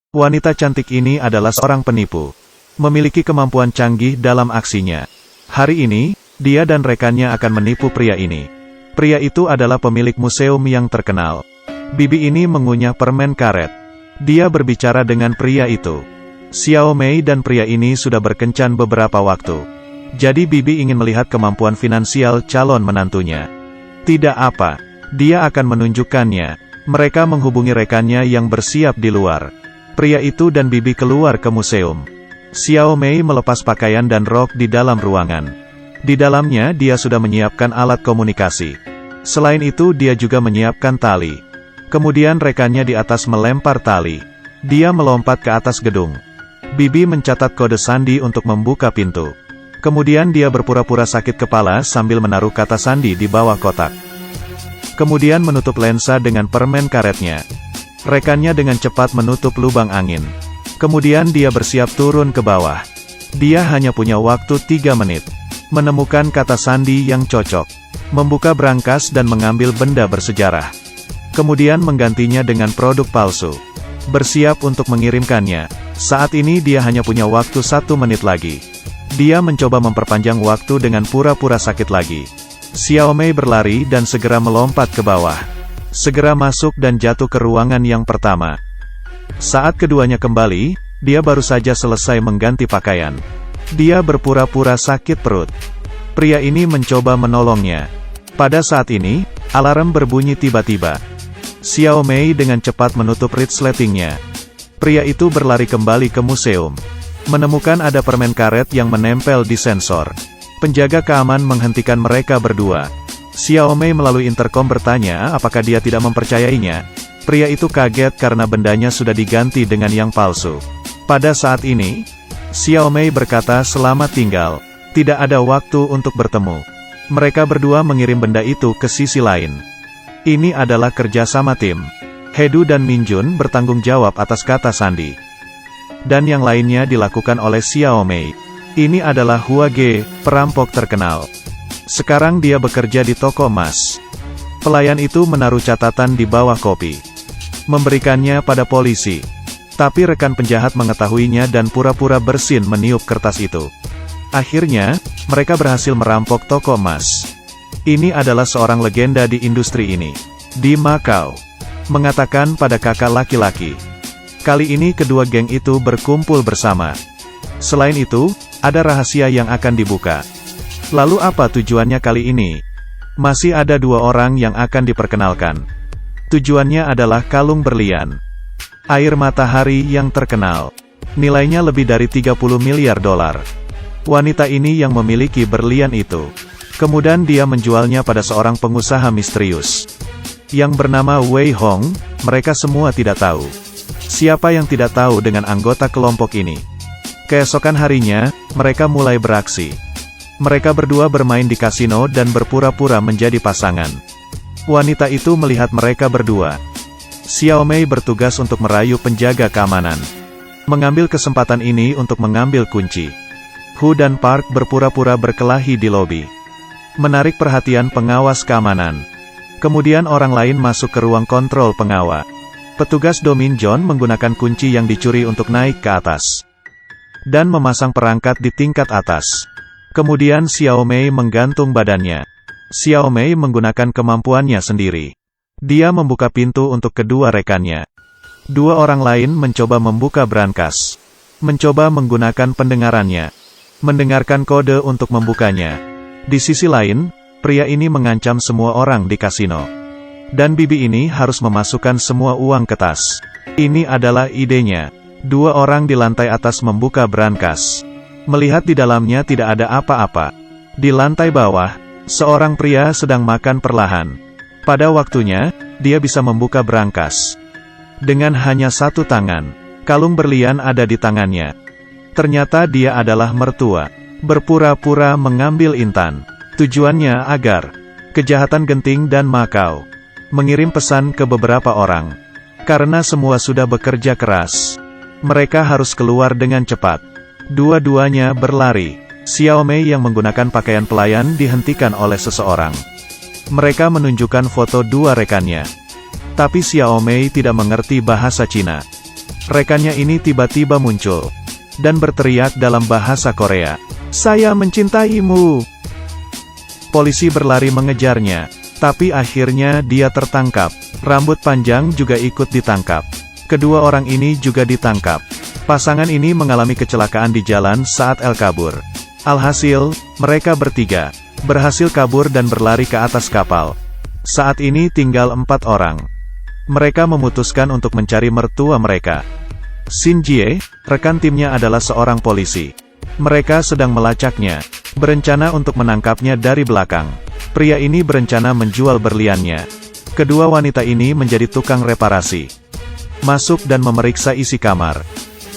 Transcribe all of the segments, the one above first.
Wanita cantik ini adalah seorang penipu. Memiliki kemampuan canggih dalam aksinya. Hari ini, dia dan rekannya akan menipu pria ini. Pria itu adalah pemilik museum yang terkenal. Bibi ini mengunyah permen karet. Dia berbicara dengan pria itu. Xiao Mei dan pria ini sudah berkencan beberapa waktu. Jadi Bibi ingin melihat kemampuan finansial calon menantunya. Tidak apa, dia akan menunjukkannya. Mereka menghubungi rekannya yang bersiap di luar. Pria itu dan Bibi keluar ke museum. Xiao Mei melepas pakaian dan rok di dalam ruangan. Di dalamnya dia sudah menyiapkan alat komunikasi. Selain itu dia juga menyiapkan tali. Kemudian rekannya di atas melempar tali. Dia melompat ke atas gedung. Bibi mencatat kode sandi untuk membuka pintu. Kemudian dia berpura-pura sakit kepala sambil menaruh kata sandi di bawah kotak. Kemudian menutup lensa dengan permen karetnya. Rekannya dengan cepat menutup lubang angin. Kemudian dia bersiap turun ke bawah. Dia hanya punya waktu 3 menit. Menemukan kata sandi yang cocok. Membuka brankas dan mengambil benda bersejarah. Kemudian menggantinya dengan produk palsu. Bersiap untuk mengirimkannya. Saat ini dia hanya punya waktu 1 menit lagi. Dia mencoba memperpanjang waktu dengan pura-pura sakit lagi. Xiao Mei berlari dan segera melompat ke bawah. Segera masuk dan jatuh ke ruangan yang pertama. Saat keduanya kembali, dia baru saja selesai mengganti pakaian. Dia berpura-pura sakit perut. Pria ini mencoba menolongnya. Pada saat ini, alarm berbunyi tiba-tiba. Xiao Mei dengan cepat menutup resletingnya. Pria itu berlari kembali ke museum. Menemukan ada permen karet yang menempel di sensor. Penjaga keamanan menghentikan mereka berdua. Xiao Mei melalui interkom bertanya apakah dia tidak mempercayainya. Pria itu kaget karena bendanya sudah diganti dengan yang palsu. Pada saat ini, Xiao Mei berkata selamat tinggal. Tidak ada waktu untuk bertemu. Mereka berdua mengirim benda itu ke sisi lain. Ini adalah kerja sama tim. Hedu dan Minjun bertanggung jawab atas kata sandi. Dan yang lainnya dilakukan oleh Xiao Mei. Ini adalah Hua Ge, perampok terkenal. Sekarang dia bekerja di toko emas. Pelayan itu menaruh catatan di bawah kopi. Memberikannya pada polisi. Tapi rekan penjahat mengetahuinya dan pura-pura bersin meniup kertas itu. Akhirnya, mereka berhasil merampok toko emas. Ini adalah seorang legenda di industri ini. Di Macau. Mengatakan pada kakak laki-laki. Kali ini kedua geng itu berkumpul bersama. Selain itu, ada rahasia yang akan dibuka. Lalu apa tujuannya kali ini? Masih ada 2 orang yang akan diperkenalkan. Tujuannya adalah kalung berlian. Air matahari yang terkenal. Nilainya lebih dari 30 miliar dolar. Wanita ini yang memiliki berlian itu. Kemudian dia menjualnya pada seorang pengusaha misterius. Yang bernama Wei Hong, mereka semua tidak tahu. Siapa yang tidak tahu dengan anggota kelompok ini? Keesokan harinya, mereka mulai beraksi. Mereka berdua bermain di kasino dan berpura-pura menjadi pasangan. Wanita itu melihat mereka berdua. Xiao Mei bertugas untuk merayu penjaga keamanan. Mengambil kesempatan ini untuk mengambil kunci. Hu dan Park berpura-pura berkelahi di lobi. Menarik perhatian pengawas keamanan. Kemudian orang lain masuk ke ruang kontrol pengawal. Petugas Domin John menggunakan kunci yang dicuri untuk naik ke atas. Dan memasang perangkat di tingkat atas. Kemudian Xiao Mei menggantung badannya. Xiao Mei menggunakan kemampuannya sendiri. Dia membuka pintu untuk kedua rekannya. 2 orang lain mencoba membuka brankas. Mencoba menggunakan pendengarannya. Mendengarkan kode untuk membukanya. Di sisi lain, pria ini mengancam semua orang di kasino. Dan bibi ini harus memasukkan semua uang ke tas. Ini adalah idenya. 2 orang di lantai atas membuka brankas. Melihat di dalamnya tidak ada apa-apa. Di lantai bawah, seorang pria sedang makan perlahan. Pada waktunya, dia bisa membuka brankas. Dengan hanya 1 tangan, kalung berlian ada di tangannya. Ternyata dia adalah mertua. Berpura-pura mengambil intan. Tujuannya agar kejahatan genting dan Macau. Mengirim pesan ke beberapa orang. Karena semua sudah bekerja keras. Mereka harus keluar dengan cepat. Dua-duanya berlari. Xiao Mei yang menggunakan pakaian pelayan dihentikan oleh seseorang. Mereka menunjukkan foto 2 rekannya. Tapi Xiao Mei tidak mengerti bahasa Cina. rekannya ini tiba-tiba muncul dan berteriak dalam bahasa Korea, "Saya mencintaimu!" Polisi berlari mengejarnya, tapi akhirnya dia tertangkap. Rambut panjang juga ikut ditangkap. Kedua orang ini juga ditangkap. Pasangan ini mengalami kecelakaan di jalan saat kabur. Alhasil, mereka bertiga berhasil kabur dan berlari ke atas kapal. Saat ini tinggal 4 orang. Mereka memutuskan untuk mencari mertua mereka. Shin Jie, rekan timnya adalah seorang polisi. Mereka sedang melacaknya, berencana untuk menangkapnya dari belakang. Pria ini berencana menjual berliannya. Kedua wanita ini menjadi tukang reparasi. Masuk dan memeriksa isi kamar.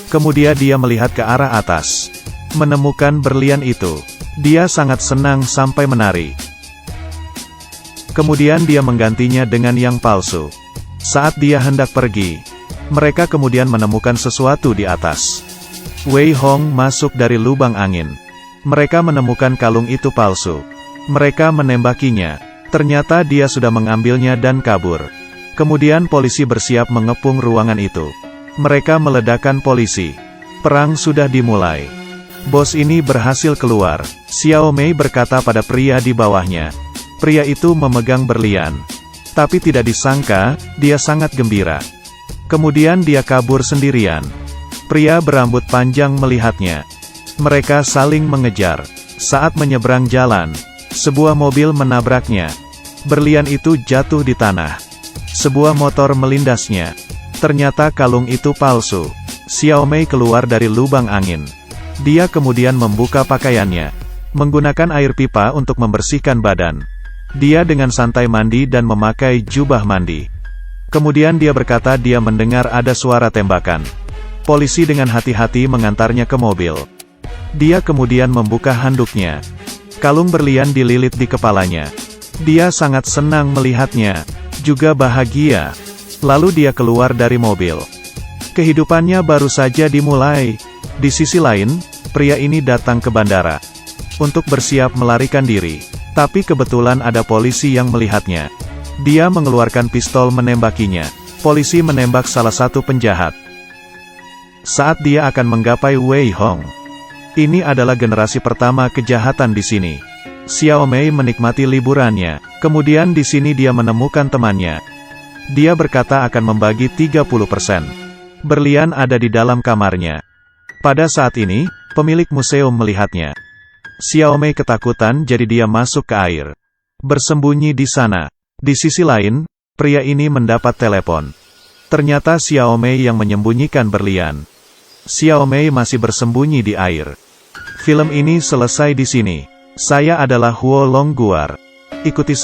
Kemudian dia melihat ke arah atas. Menemukan berlian itu. Dia sangat senang sampai menari. Kemudian dia menggantinya dengan yang palsu. Saat dia hendak pergi, mereka kemudian menemukan sesuatu di atas. Wei Hong masuk dari lubang angin. Mereka menemukan kalung itu palsu. Mereka menembakinya. Ternyata dia sudah mengambilnya dan kabur. Kemudian polisi bersiap mengepung ruangan itu. Mereka meledakkan polisi. Perang sudah dimulai. Bos ini berhasil keluar. Xiao Mei berkata pada pria di bawahnya. Pria itu memegang berlian. Tapi tidak disangka, dia sangat gembira. Kemudian dia kabur sendirian. Pria berambut panjang melihatnya. Mereka saling mengejar. Saat menyeberang jalan, sebuah mobil menabraknya. Berlian itu jatuh di tanah. Sebuah motor melindasnya. Ternyata kalung itu palsu. Xiao Mei keluar dari lubang angin. Dia kemudian membuka pakaiannya, menggunakan air pipa untuk membersihkan badan. Dia dengan santai mandi dan memakai jubah mandi. Kemudian dia berkata dia mendengar ada suara tembakan. Polisi dengan hati-hati mengantarnya ke mobil. Dia kemudian membuka handuknya. Kalung berlian dililit di kepalanya. Dia sangat senang melihatnya, juga bahagia. Lalu dia keluar dari mobil. Kehidupannya baru saja dimulai. Di sisi lain, pria ini datang ke bandara untuk bersiap melarikan diri. Tapi kebetulan ada polisi yang melihatnya. Dia mengeluarkan pistol menembakinya. Polisi menembak salah satu penjahat. Saat dia akan menggapai Wei Hong. Ini adalah generasi pertama kejahatan di sini. Xiao Mei menikmati liburannya. Kemudian di sini dia menemukan temannya. Dia berkata akan membagi 30%. Berlian ada di dalam kamarnya. Pada saat ini, pemilik museum melihatnya. Xiao Mei ketakutan jadi dia masuk ke air. Bersembunyi di sana. Di sisi lain, pria ini mendapat telepon. Ternyata Xiao Mei yang menyembunyikan berlian. Xiao Mei masih bersembunyi di air. Film ini selesai di sini. Saya adalah Huo Longguar. Ikuti saya.